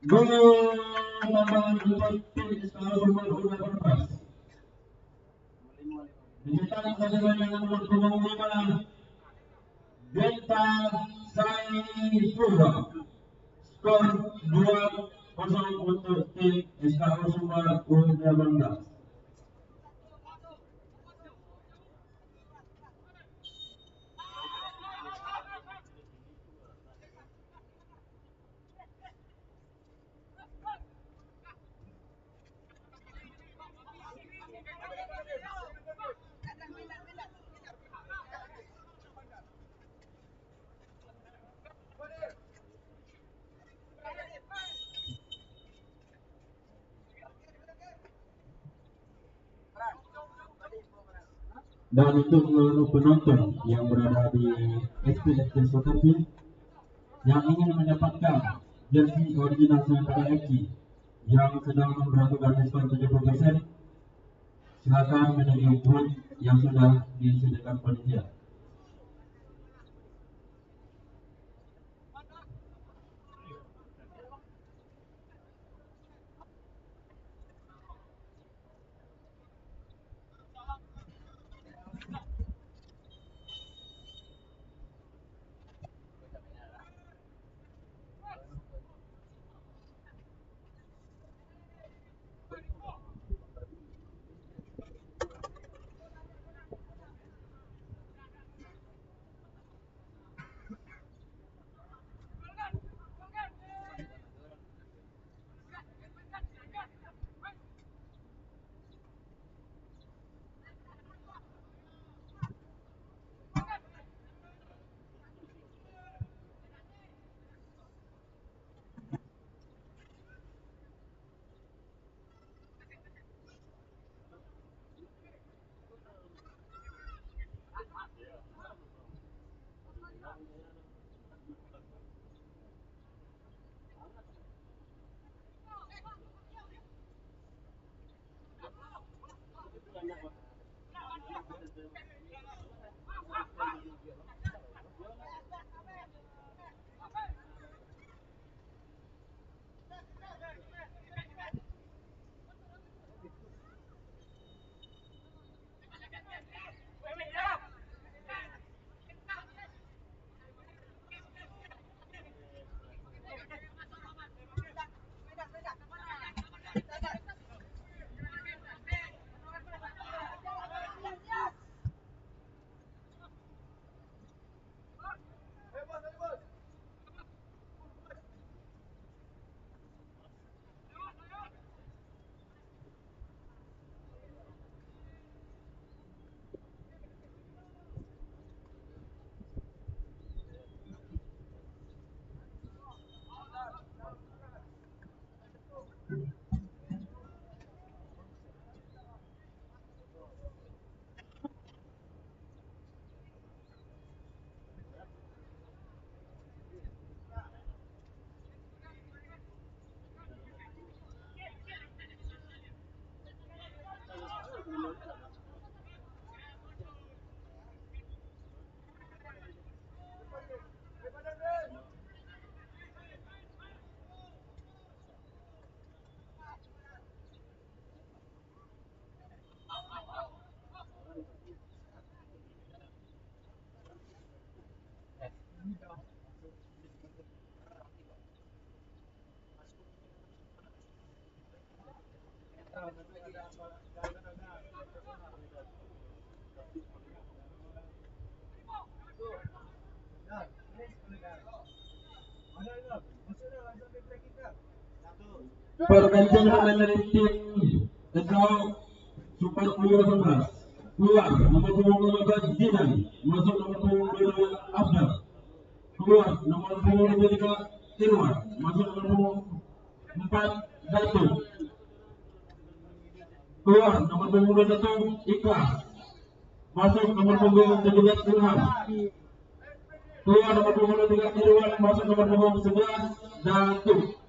Gol tambahan untuk tim Iskandar nomor 18. Dicetak oleh dengan nomor 25 Delta Saifullah. Skor 2-0 untuk tim Iskandar Sumbar U18. Dan untuk seluruh penonton yang berada di SPFC Soterfi yang ingin mendapatkan jersey original Sementara FC yang sedang memperlakukan diskon 70%, silakan menuju booth yang sudah disediakan panitia. Pergantian pemain dari tim Esau Super U18. Keluar nomor punggung 15 Zidan, masuk nomor punggung 2 Abdul. Keluar nomor punggung 23 Irwan, masuk nomor punggung 4 Datuk. Keluar nomor punggung 21 Ikhlas, masuk nomor punggung 17 Ilham. Keluar nomor punggung 23 Irwan, masuk nomor punggung 11 Datuk.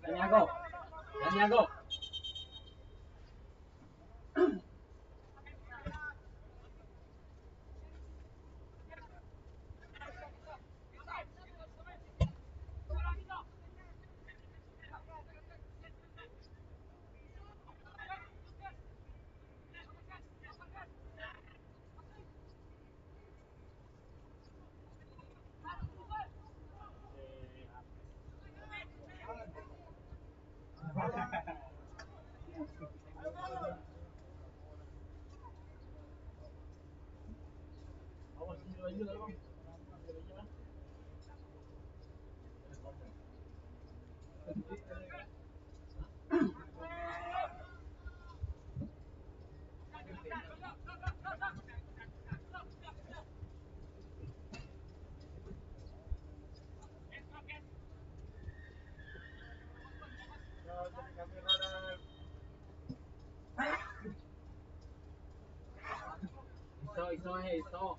Santiago. Santiago. Iso. Get down.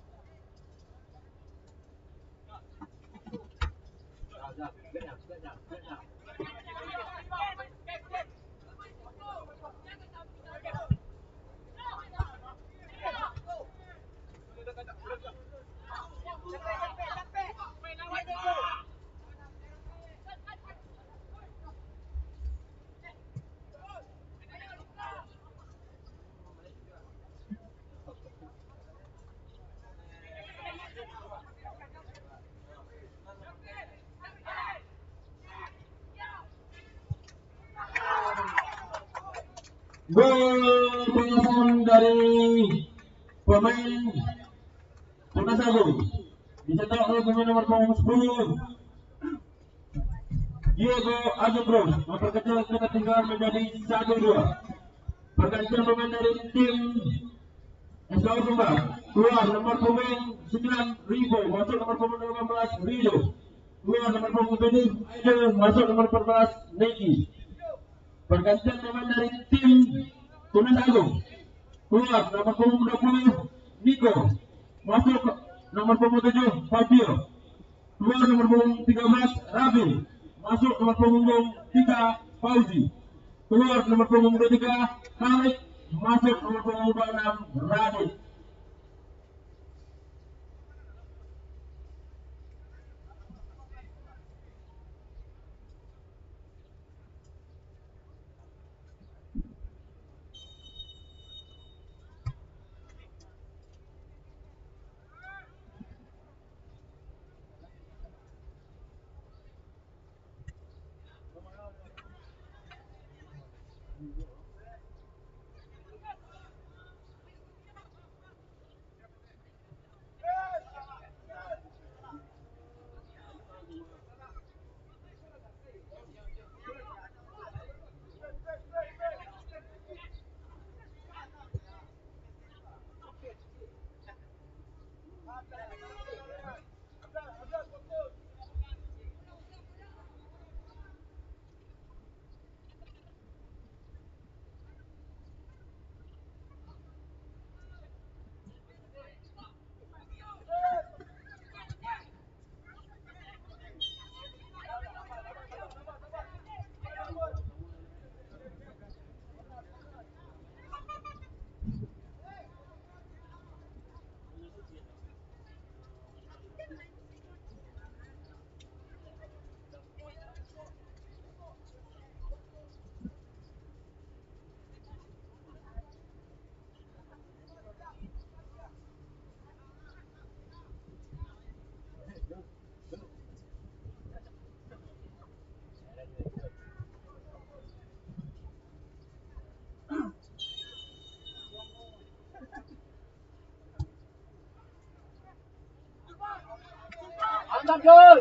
Gol penyesalan dari pemain Tunas Agung dicetak oleh pemain nomor punggung 10 Diego Azubrus memperkecil ketertinggalan menjadi 1-2. Pergantian pemain dari tim SKU Sumbar keluar nomor pemain 9 Ribo masuk nomor pemain 18 Rido, keluar nomor pemain 7 Aidil masuk nomor 14 Neki. Pergantian pemain dari tim Tunas Agung keluar nomor punggung 20 Niko masuk nomor punggung 7 Fabio, keluar nomor punggung 13 Rabi masuk nomor punggung 3 Fauzi, keluar nomor punggung 23 Khalid masuk nomor punggung 26 Radit. Mantap Jul.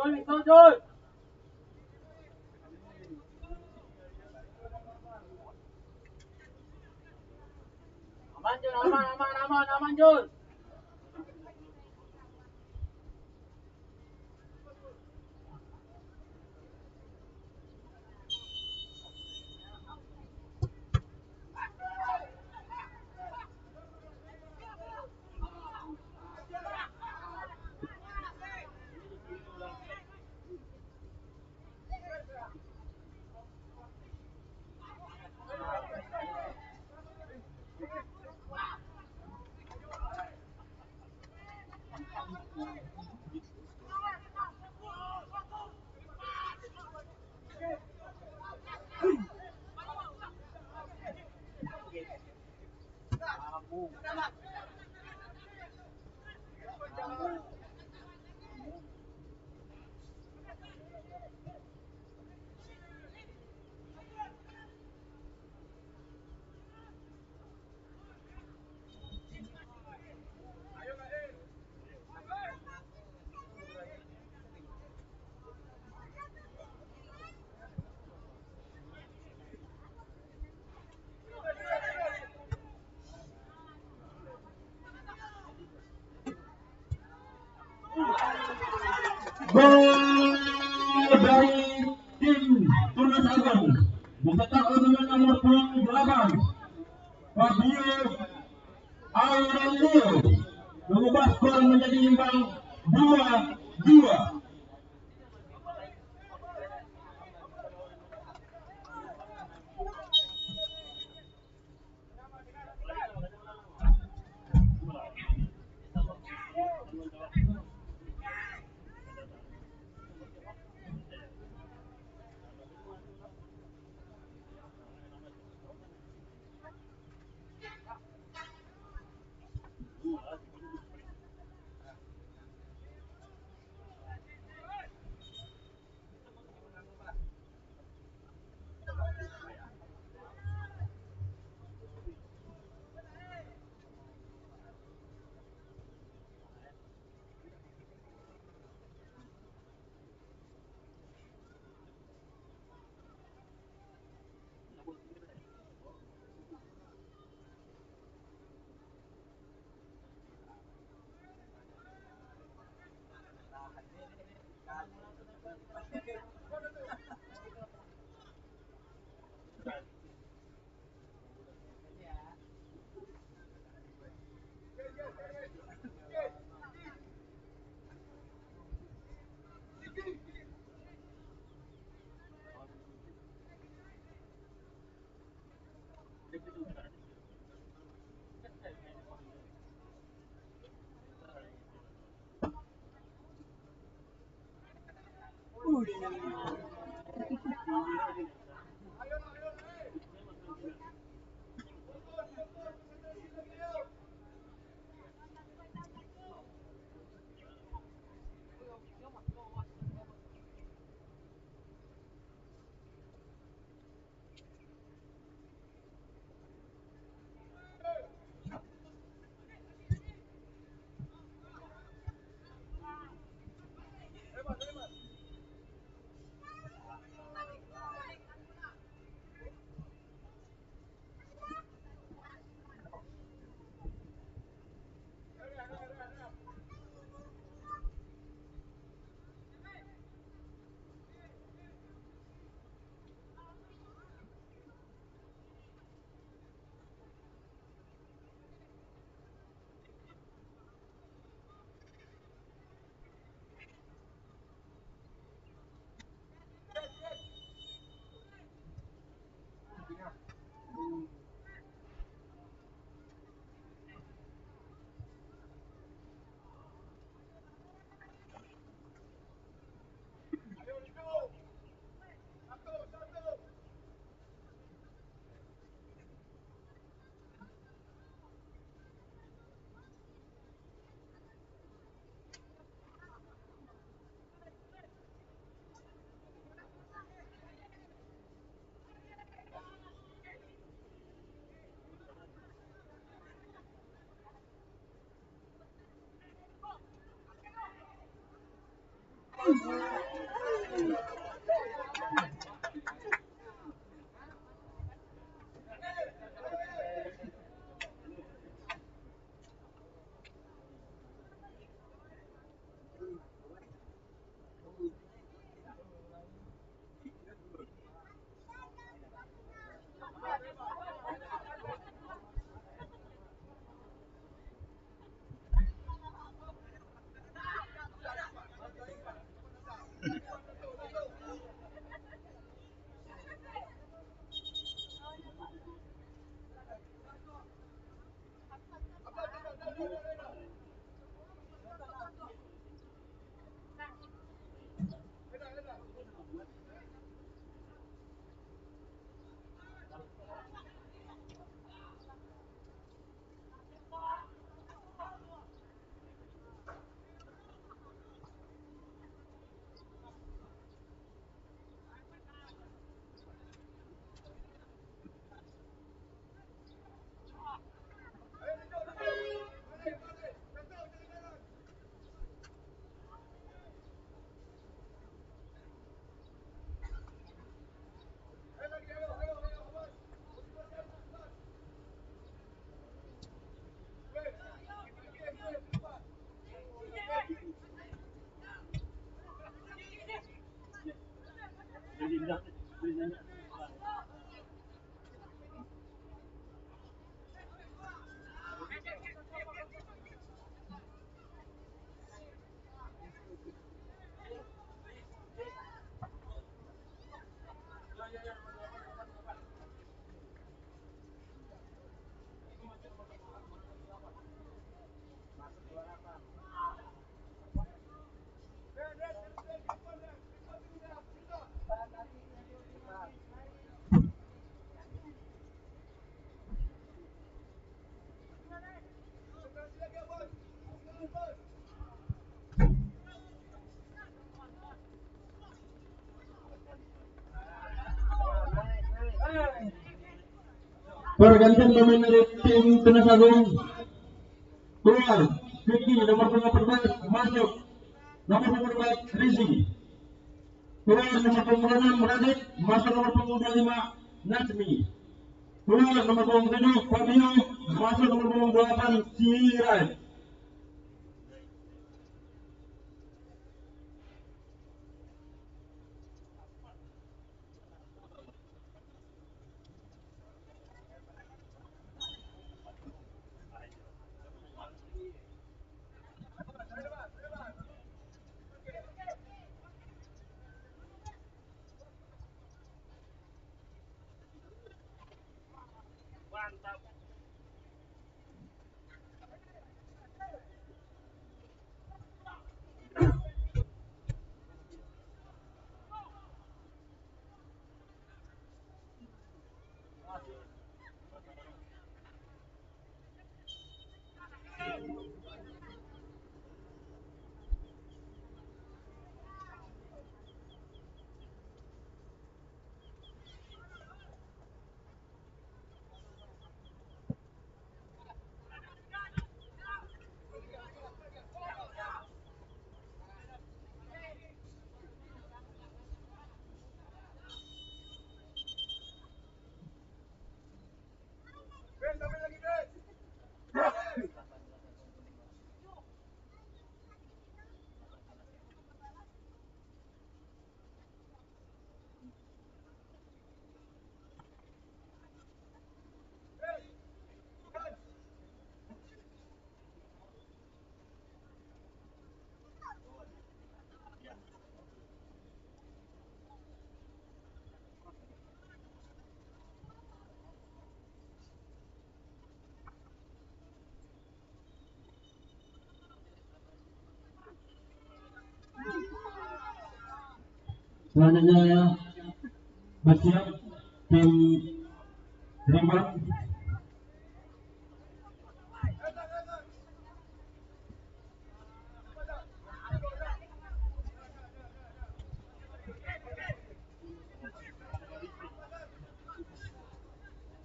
Betul. Aman Jul, aman Jul. Gol dari tim Tunas Agung dicetak oleh nomor 28 Fabio Aurelio mengubah skor menjadi imbang 2-2. Pergantian pemain dari tim Tunas Agung. Keluar Vicky nomor 14 masuk nomor 14 Rizky. Keluar nomor 26 Radit masuk nomor 25 Najmi. Keluar nomor 27 Fabio masuk nomor 28 Sirai. Selanjutnya bersiap tim Rembang.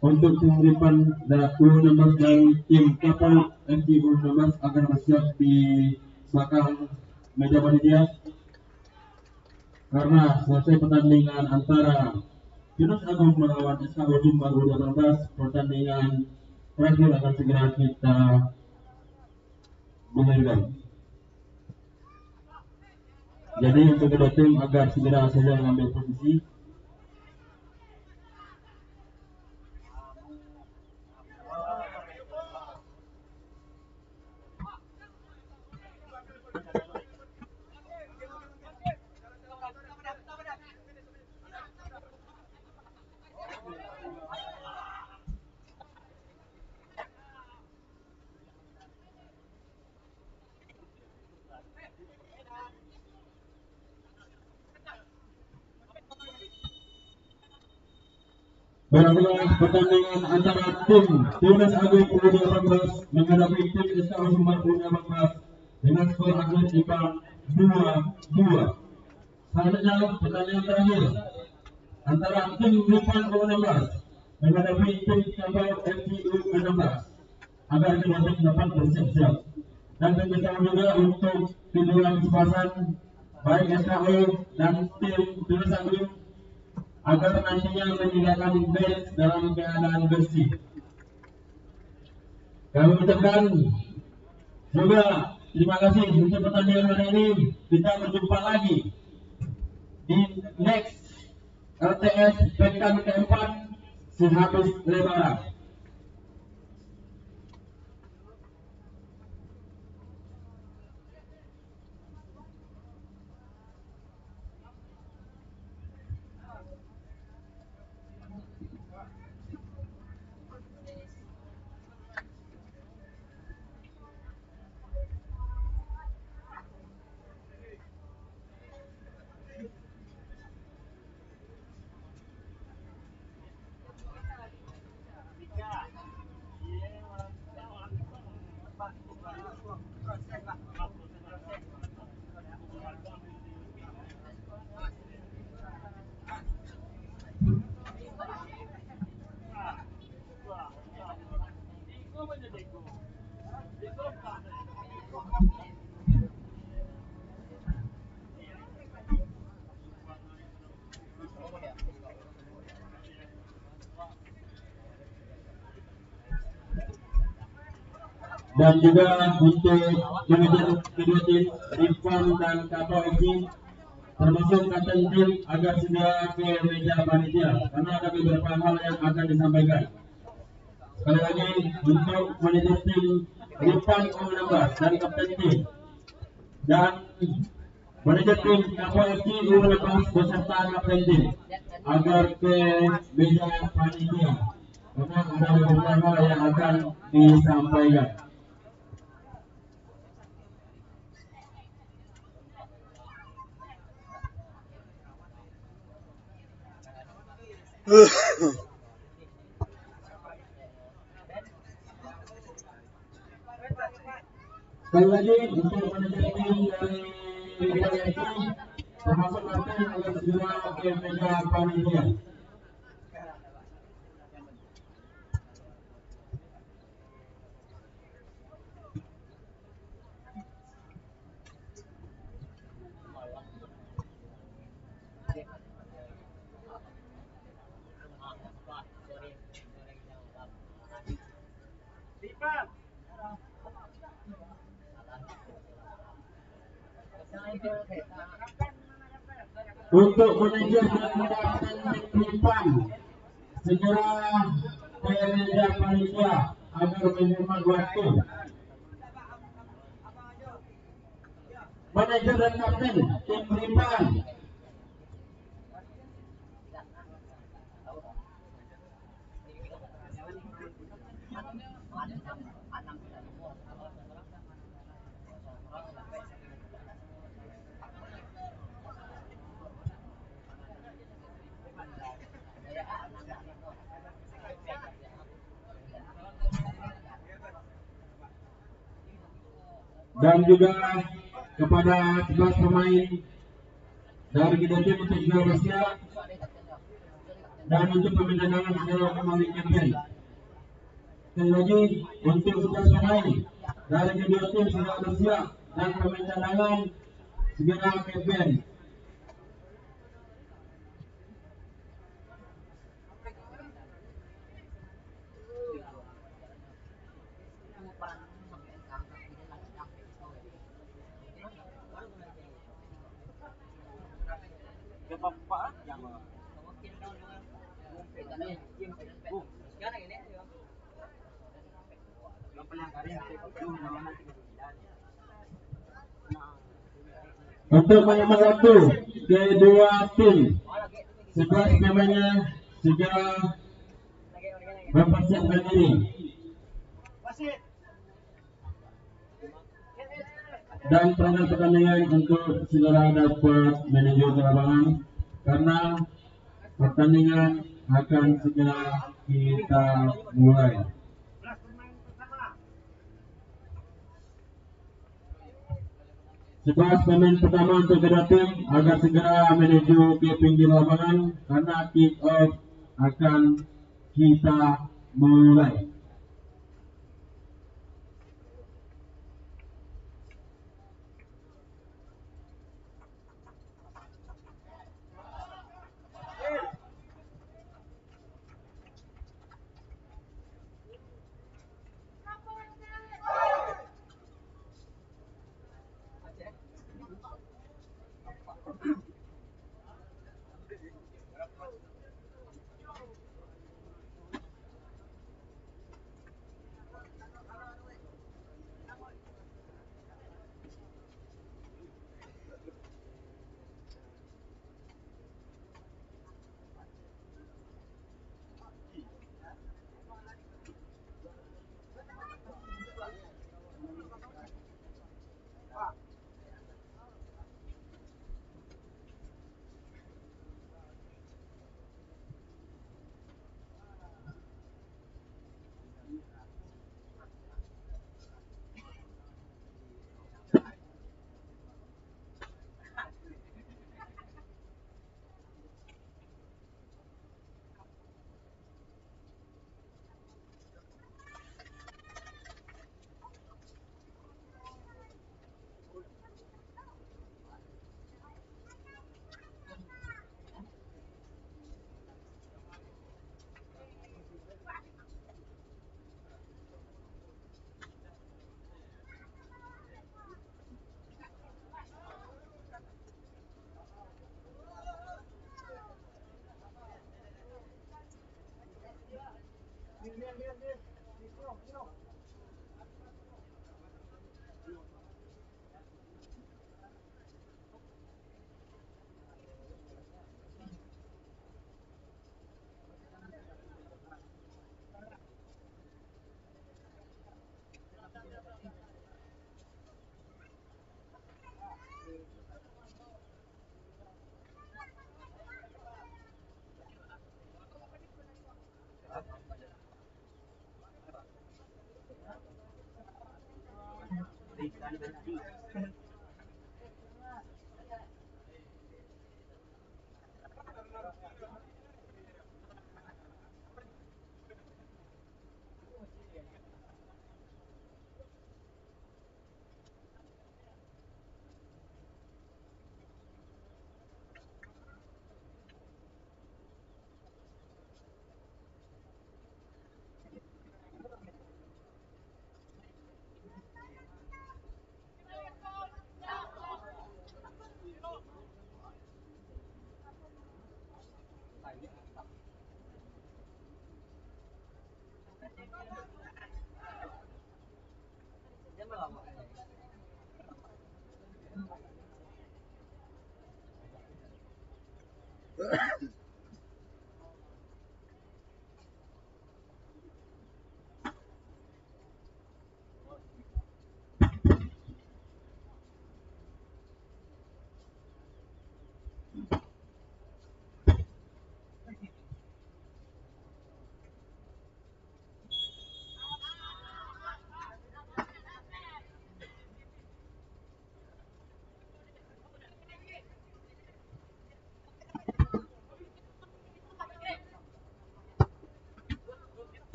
Untuk tim Rembang dan U16 dan tim kapal MT U16 akan bersiap di belakang meja panitia. karena selesai pertandingan antara Yunus Agung melawan SKO Jombang U18, pertandingan terakhir akan segera kita gulirkan. Jadi untuk kedua tim agar segera saja mengambil posisi. Baiklah, pertandingan antara tim Yunus Agung U18 menghadapi tim SKO Jombang U18 dengan skor akhir imbang 2-2. Selanjutnya pertandingan terakhir antara tim Lipan U16 menghadapi tim Cabang FC U16 agar kedua tim dapat bersiap-siap. Dan beritahu juga untuk kedua kesempatan baik SKO dan tim Yunus Agung agar nantinya menyediakan bench dalam keadaan bersih. Kami ucapkan juga terima kasih untuk pertandingan hari ini. Kita berjumpa lagi di next LTS pekan keempat sehabis Lebaran. Dan juga untuk manajer kedua tim Rifan dan Kato FC termasuk kapten tim agar segera ke meja panitia karena ada beberapa hal yang akan disampaikan. Sekali lagi untuk manajer tim Rifan U16 dan kapten tim dan manajer tim Kato FC U16 beserta kapten tim agar ke meja panitia karena ada beberapa hal yang akan disampaikan. Sekali lagi untuk manajer tim dari PSI termasuk kapten agar segera ke meja panitia. Untuk manajer dan kapten Lipan segera ke meja panitia agar menghemat waktu. Manajer dan kapten tim Lipan dan juga kepada 11 pemain dari kedua tim untuk segera bersiap dan untuk pemain cadangan adalah kembali kapten. Sekali lagi untuk 11 pemain dari kedua tim segera bersiap dan pemain cadangan segera kapten. Untuk menghemat waktu, kedua tim sekelas pemainnya segera mempersiapkan diri. Dan proses pertandingan untuk saudara dapat menuju ke lapangan karena pertandingan akan segera kita mulai. Sekelas pemain pertama untuk kedua tim agar segera menuju ke pinggir lapangan karena kick off akan kita mulai.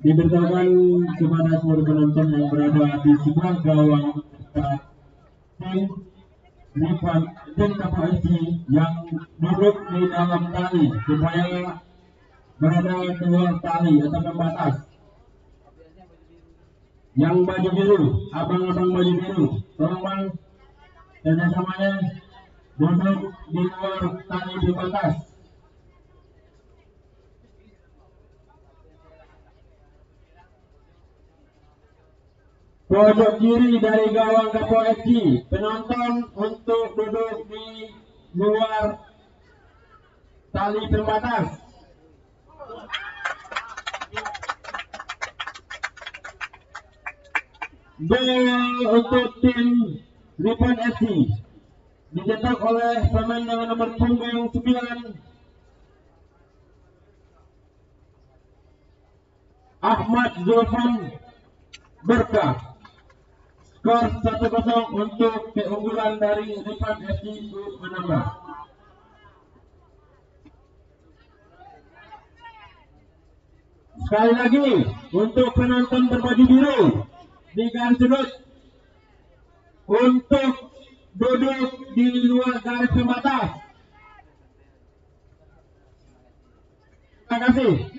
diberitahukan kepada seluruh penonton yang berada di sebelah gawang tim Rifan dan KPSC yang duduk di dalam tali supaya berada di luar tali atau pembatas. Yang baju biru, abang-abang baju biru, tolong bang, kerjasamanya duduk di luar tali pembatas. Pojok kiri dari gawang KPSC, penonton untuk duduk di luar tali pembatas. Gol untuk tim Rifan FC dicetak oleh pemain dengan nomor punggung 9 Ahmad Zulfan Berkah. Skor 1-0 untuk keunggulan dari Rifan FC menambah. Sekali lagi untuk penonton berbaju biru di garis sudut untuk duduk di luar garis pembatas. Terima kasih.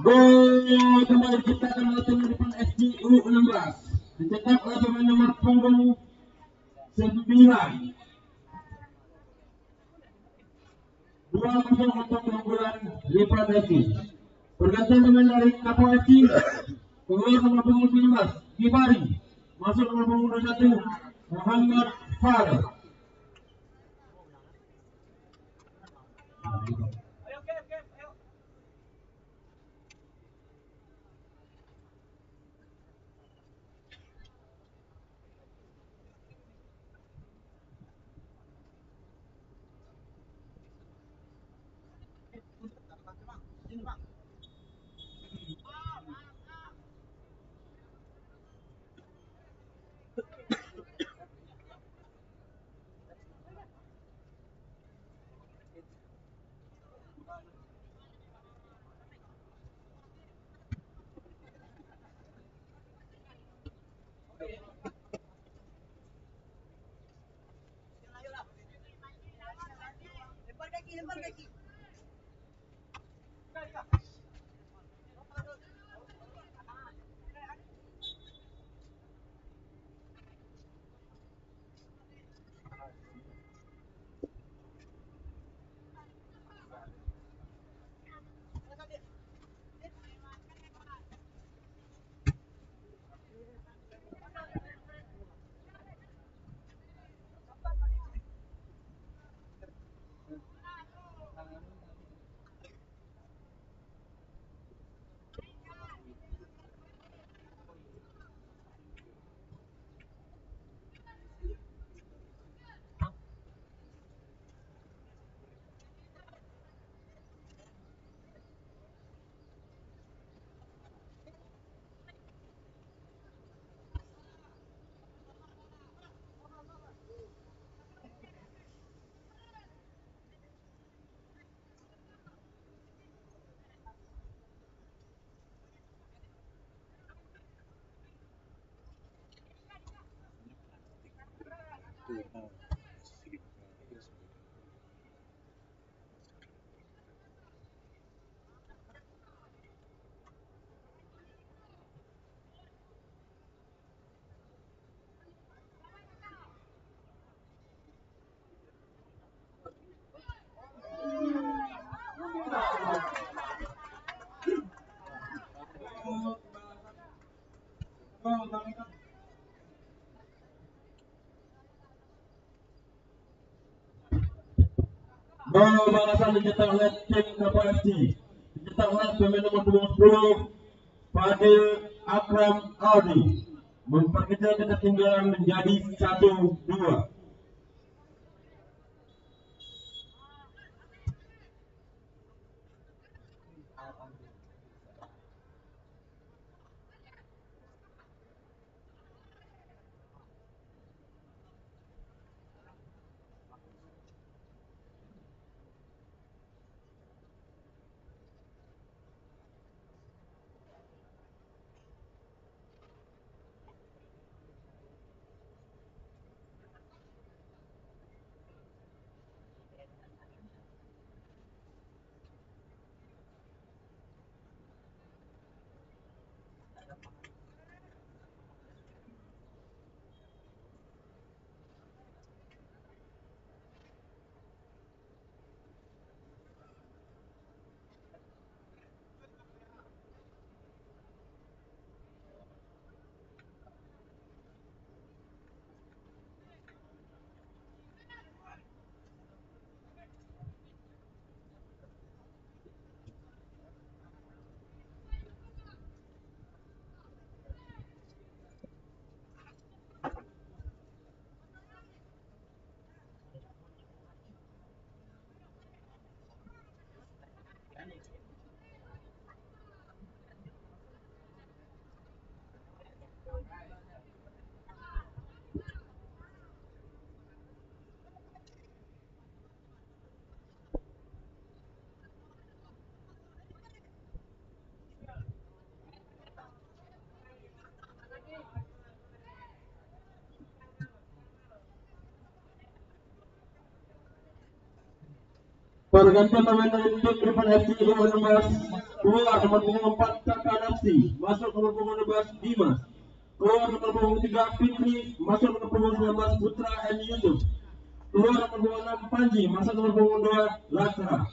Gol kembali diciptakan oleh tim depan SG U16. Dicetak oleh pemain nomor punggung 9. 2-0 untuk keunggulan Lipat FC. Pergantian pemain dari Kapo FC. Keluar nomor punggung 19 Gibari. Masuk nomor punggung 21 Muhammad Farel. Lempar kaki. Gol balasan dicetak oleh tim Kapo FC. Dicetak oleh pemain nomor punggung 10 Fadil Akram Aldi. Memperkecil ketertinggalan menjadi 1-2. Bergantian pemain dari tim Griffin FC nomor 16 keluar nomor punggung 4 Kakak Nafsi, masuk nomor punggung 12 Dimas, keluar nomor punggung 3 Fitri, masuk nomor punggung 19 Putra M Yusuf, keluar nomor punggung 6 Panji, masuk nomor punggung 2 Lakra.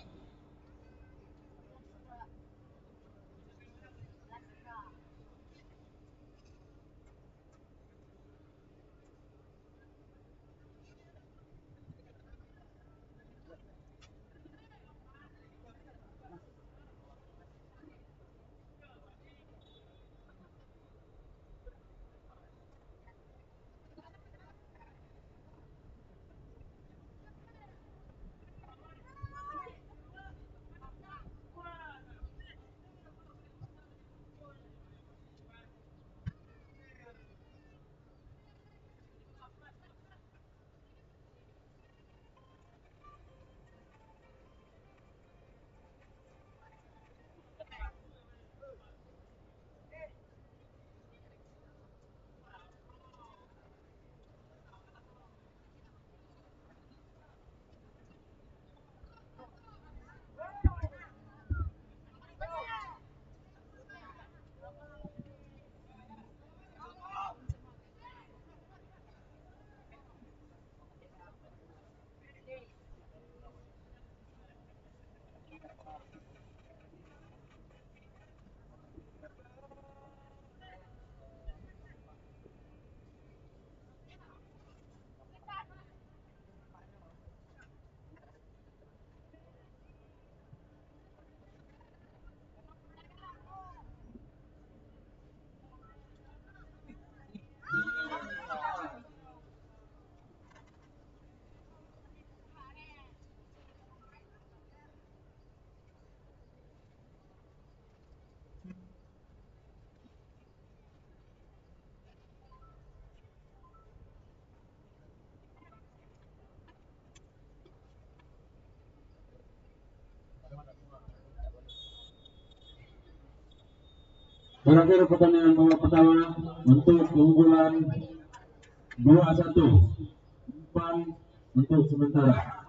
Terakhir pertandingan babak pertama untuk keunggulan 2-1 umpan untuk sementara.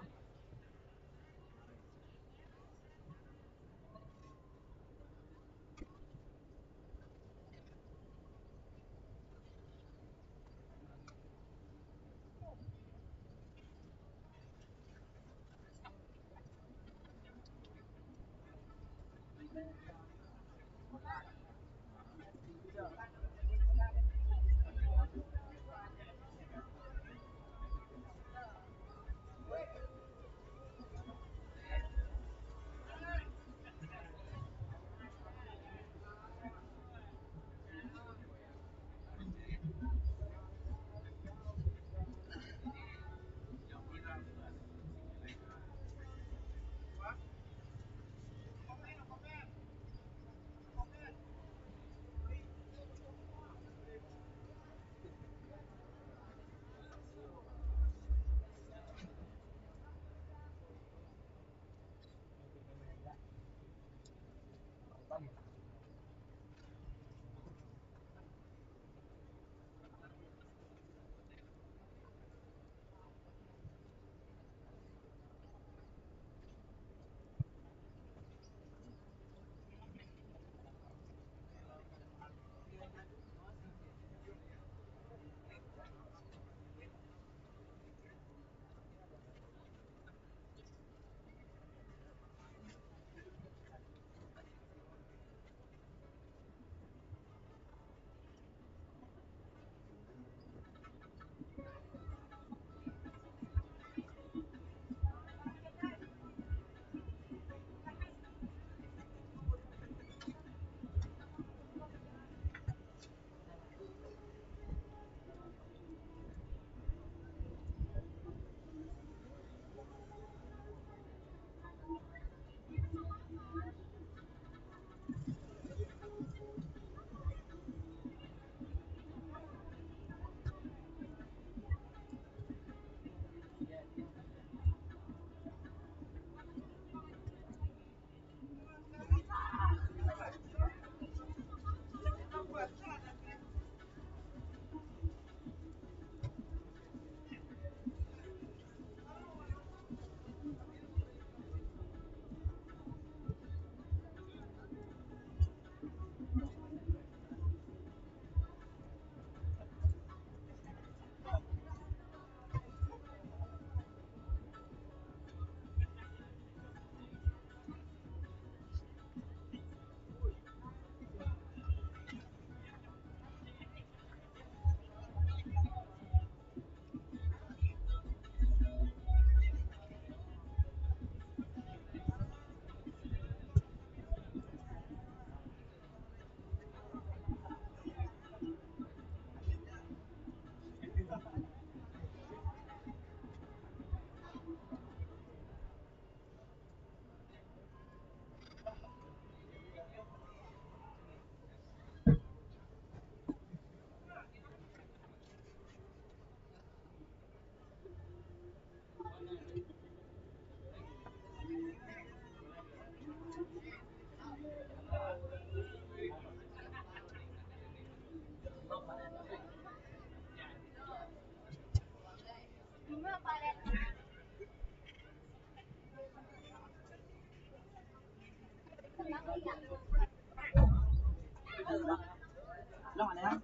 Long ada.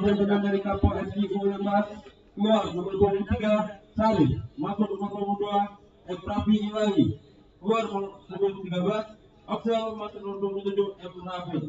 Kemudian dari Kapol SGU Lemas keluar nomor 23 Sari masuk nomor 22 Prapi Ilahi keluar nomor 13 Axel masuk nomor 27 M Rafi.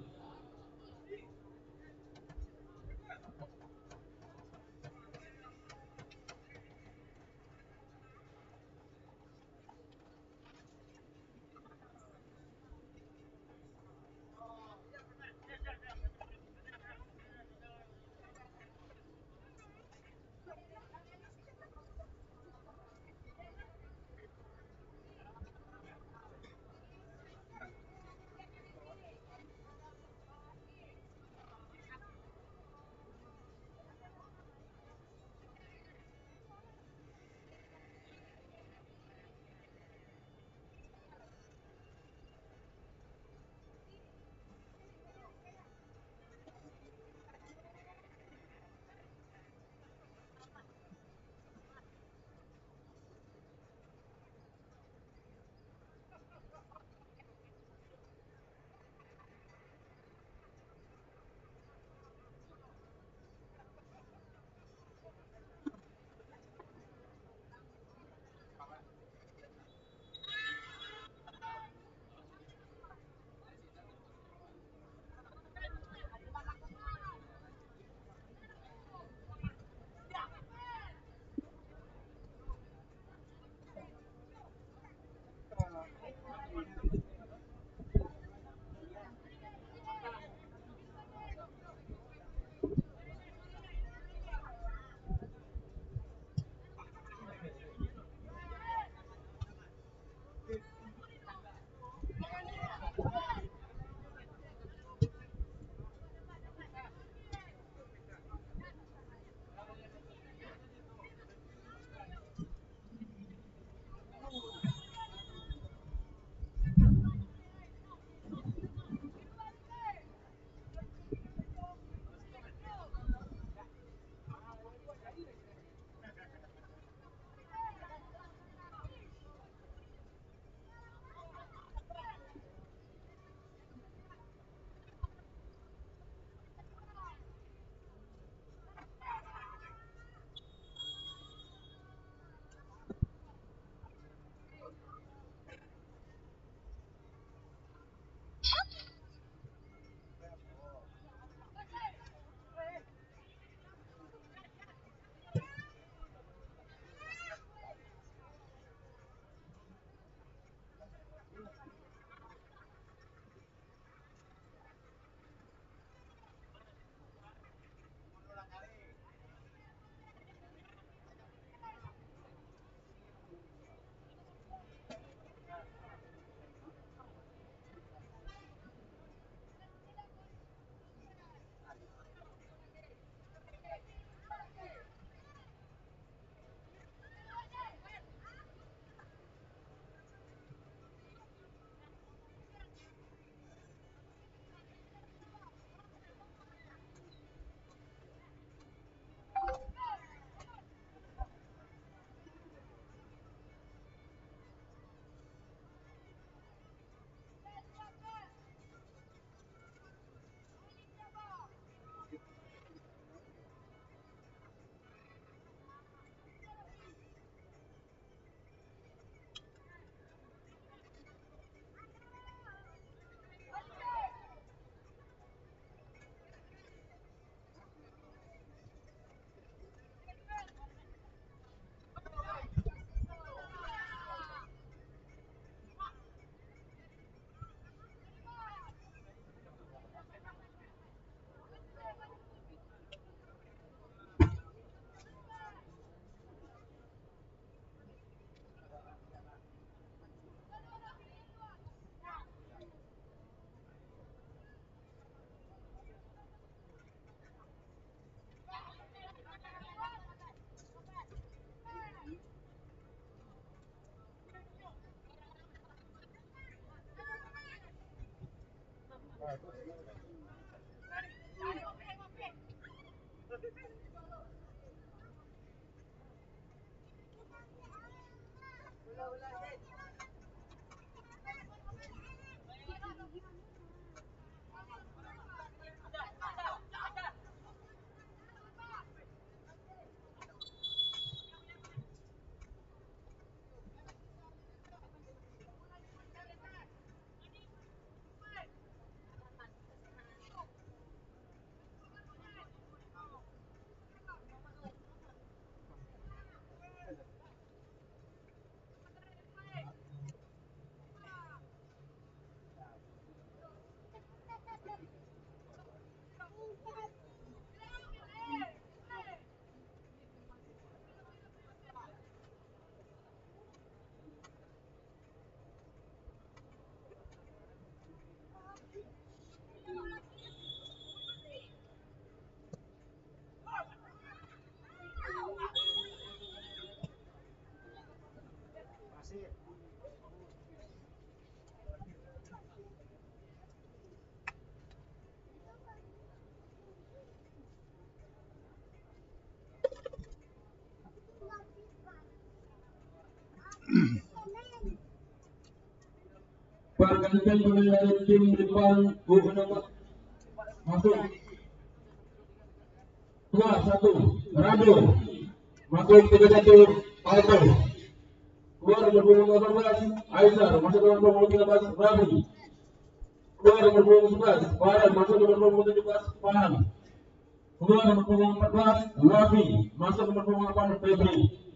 Pergantian pemain dari tim depan U16 masuk. Keluar 1 Rado, masuk 31 Alto. Keluar nomor 18 Aizar, masuk nomor 13 Rabi. Keluar nomor 11 Farhan, masuk nomor 17 Farhan. Keluar nomor 14 Wafi, masuk nomor 8 Febri.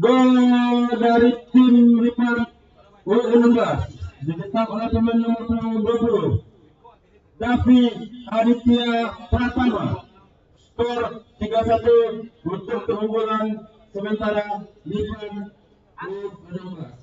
Gol dari tim Ripar U16 dicetak oleh pemain nomor 20 David Aditya Pratama. Skor 3-1 untuk keunggulan sementara Ripar U16.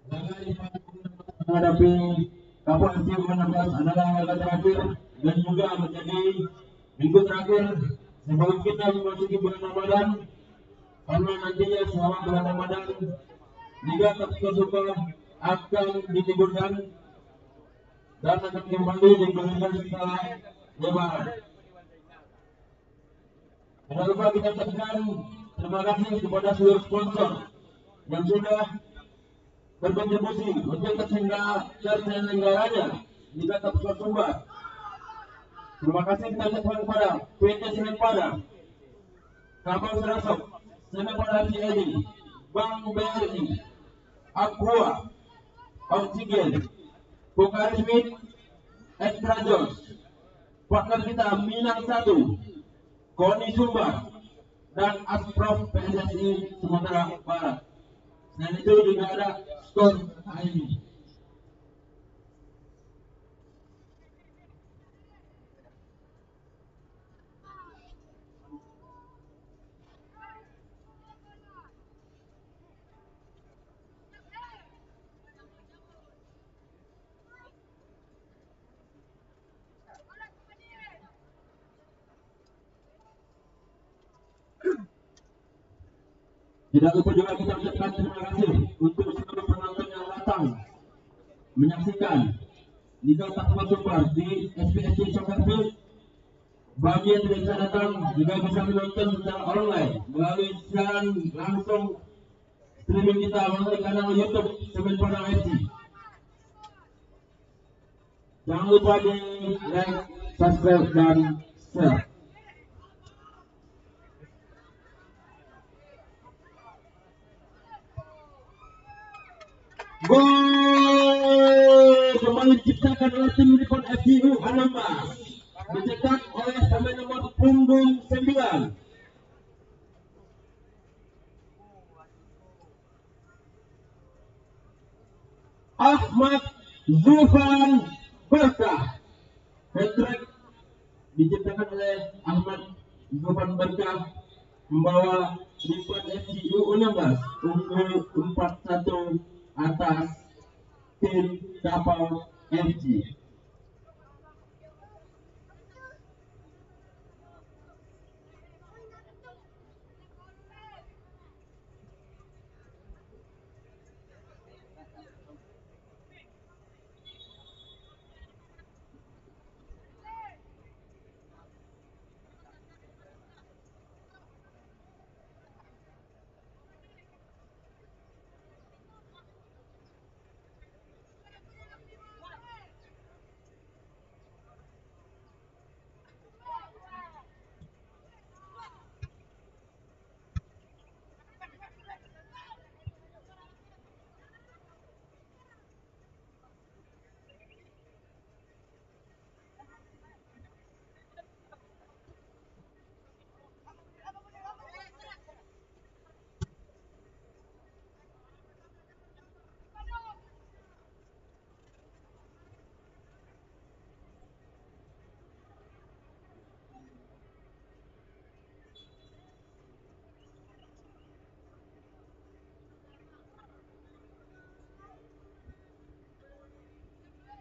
Dari menghadapi Kapal FC 16 adalah laga terakhir dan juga menjadi minggu terakhir sebelum kita memasuki bulan Ramadan, karena nantinya selama bulan Ramadan Liga Kapal Super akan diliburkan dan akan kembali digulirkan setelah Lebaran. Jangan lupa kita ucapkan terima kasih kepada seluruh sponsor yang sudah berkontribusi untuk terselenggaranya Liga Kapal Sumbar. Terima kasih kita ucapkan kepada PT Semen Padang, Kapal Serasok, Semen Padang CID, Bank BRI, Aqua, Oksigen, Pokari Smith, Extra Jones, partner kita Minang 1, Koni Sumbar, dan Asprof PSSI Sumatera Barat. Dan itu juga ada skor hari ini. Tidak lupa juga kita ucapkan terima kasih untuk seluruh penonton yang datang menyaksikan Liga Kapal Sumbar di SPSC Soccer Field. Bagi yang tidak bisa datang juga bisa menonton secara online melalui siaran langsung streaming kita melalui kanal YouTube Semen Padang FC. Jangan lupa di like, subscribe, dan share. Gol kembali diciptakan oleh tim Nippon FC U16, dicetak oleh pemain nomor punggung 9. Ahmad Zufan Berkah. Hat-trick diciptakan oleh Ahmad Zufan Berkah membawa Nippon FC U16 unggul 4-1 atas tim Kapal FC.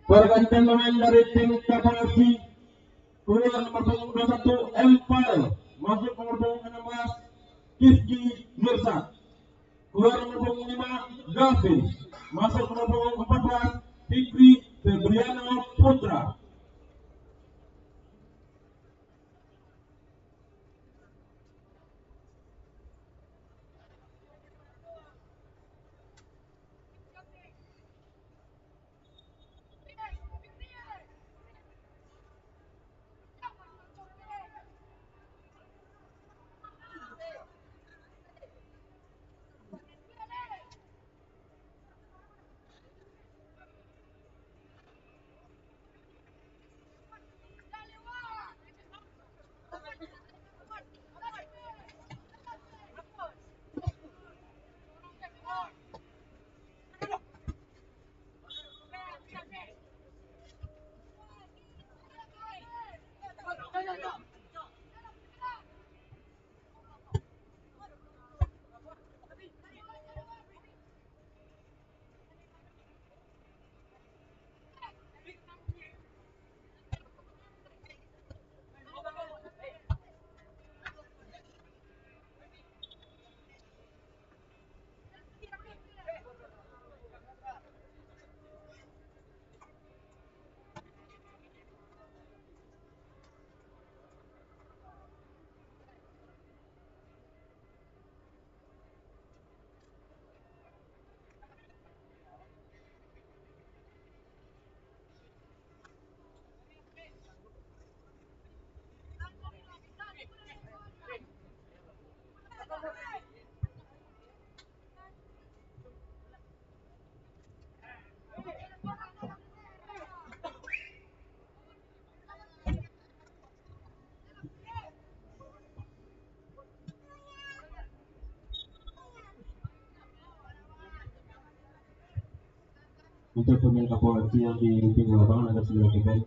Pergantian pemain dari tim Kapal FC, keluar nomor punggung 21 Empire, masuk nomor punggung 16 Kifki Mirsad, keluar nomor punggung 5 Gavin, masuk nomor punggung 14 Fikri Febriano Putra. untuk pemain Kampung FC yang di pinggir lapangan agar segera ke bench.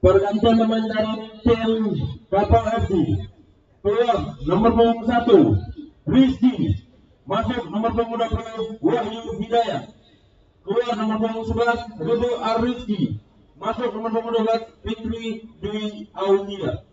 Pergantian pemain dari tim Kampung FC. Keluar nomor punggung 1 Rizky, masuk nomor punggung 20 Wahyu Hidayat. Keluar nomor punggung 11 Ridho Arrizki, masuk nomor punggung 12 Fitri Dwi Aulia.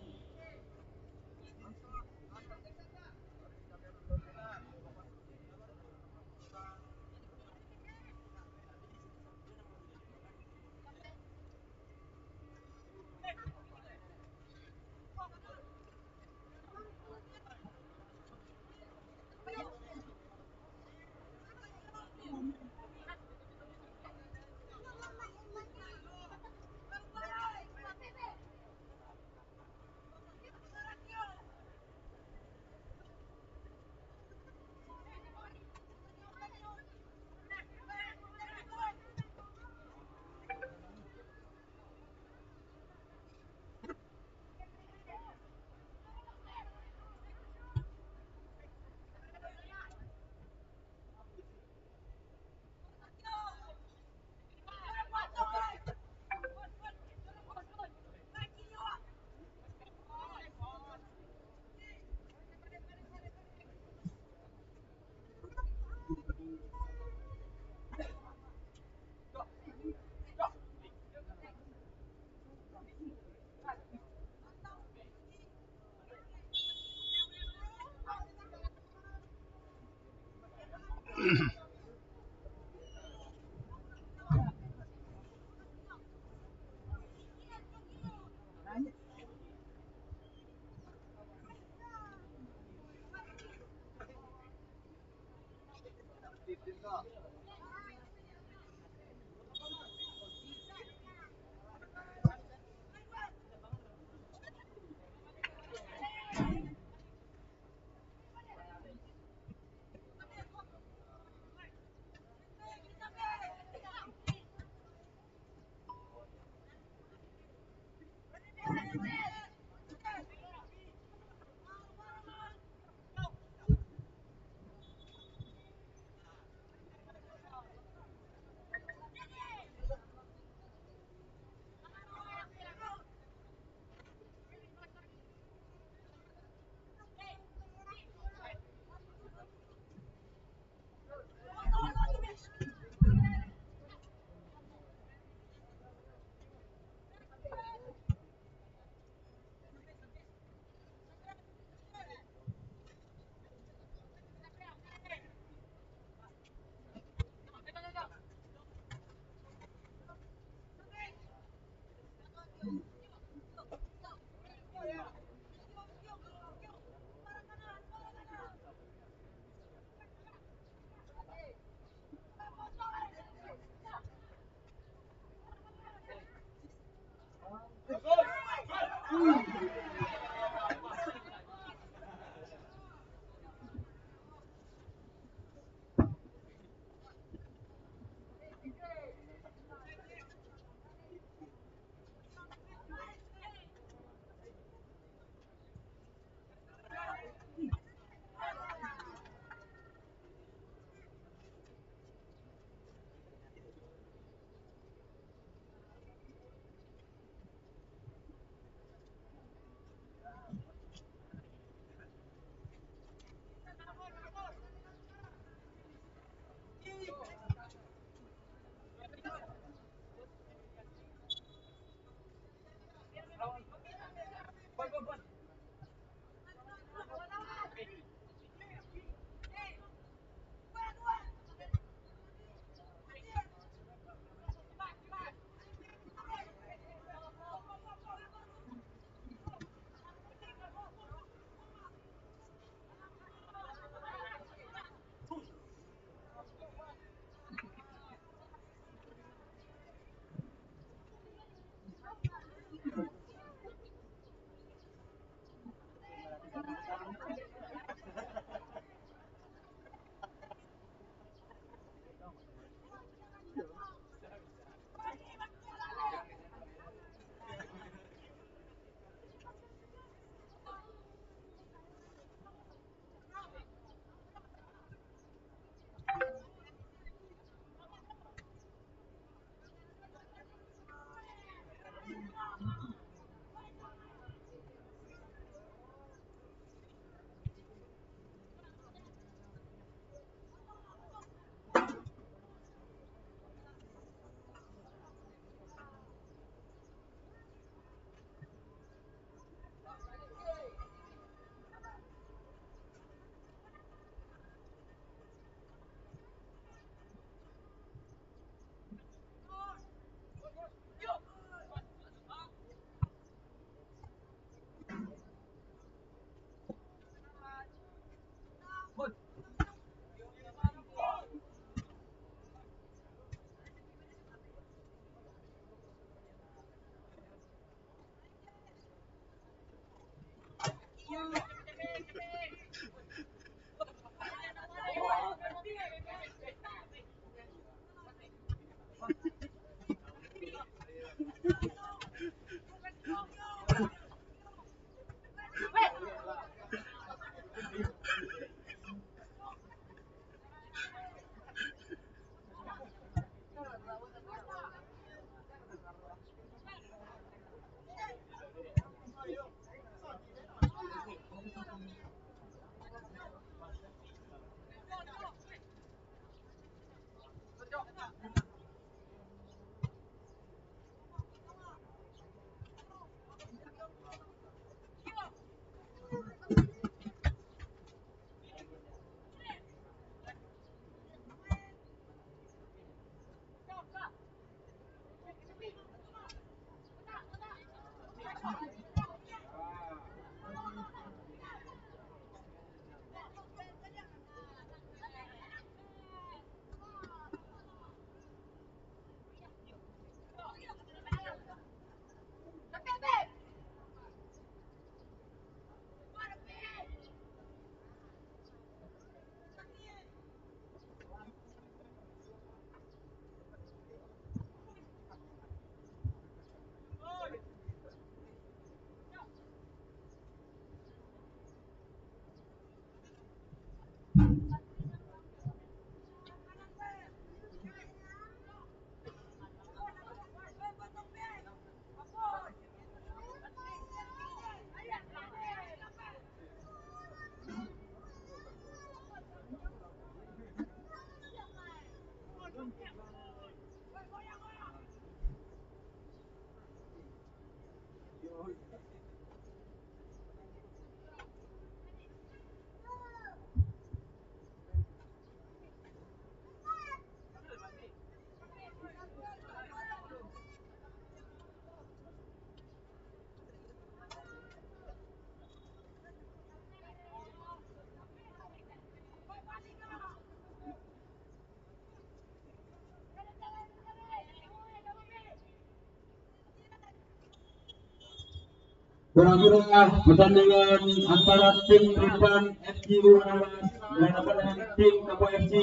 Berakhirlah pertandingan antara tim Ripan FCU 16 berhadapan dengan tim Kapo FC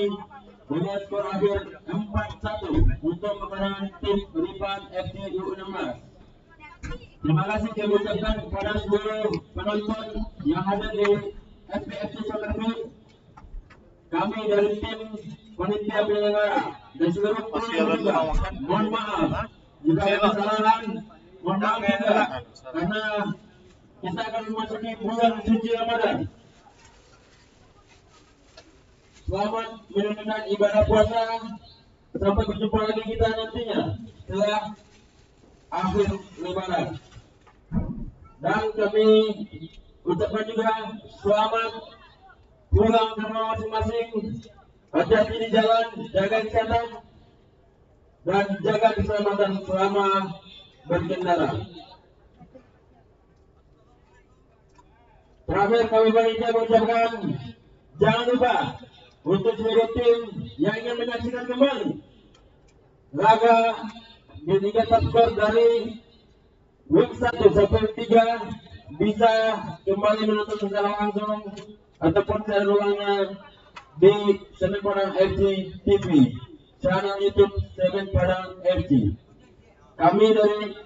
dengan skor akhir 4-1 untuk kemenangan tim Ripan FCU 16. Terima kasih kami ucapkan kepada seluruh penonton yang ada di SPFC Soccer Field. Kami dari tim panitia penyelenggara dan seluruh penonton juga mohon maaf jika ada kesalahan. Mohon maaf juga karena kita akan memasuki bulan suci Ramadan. Selamat menunaikan ibadah puasa. Sampai berjumpa lagi kita nantinya setelah akhir Lebaran. Dan kami ucapkan juga selamat pulang ke rumah masing-masing. Hati-hati di jalan, jaga kesehatan dan jaga keselamatan selama berkendara. Terakhir kami panitia mengucapkan jangan lupa untuk seluruh tim yang ingin menyaksikan kembali laga di Liga Top Skor dari week 1 sampai 3 bisa kembali menonton secara langsung ataupun secara ulangnya di Semen Padang FC TV, channel YouTube Semen Padang FC. Kami dari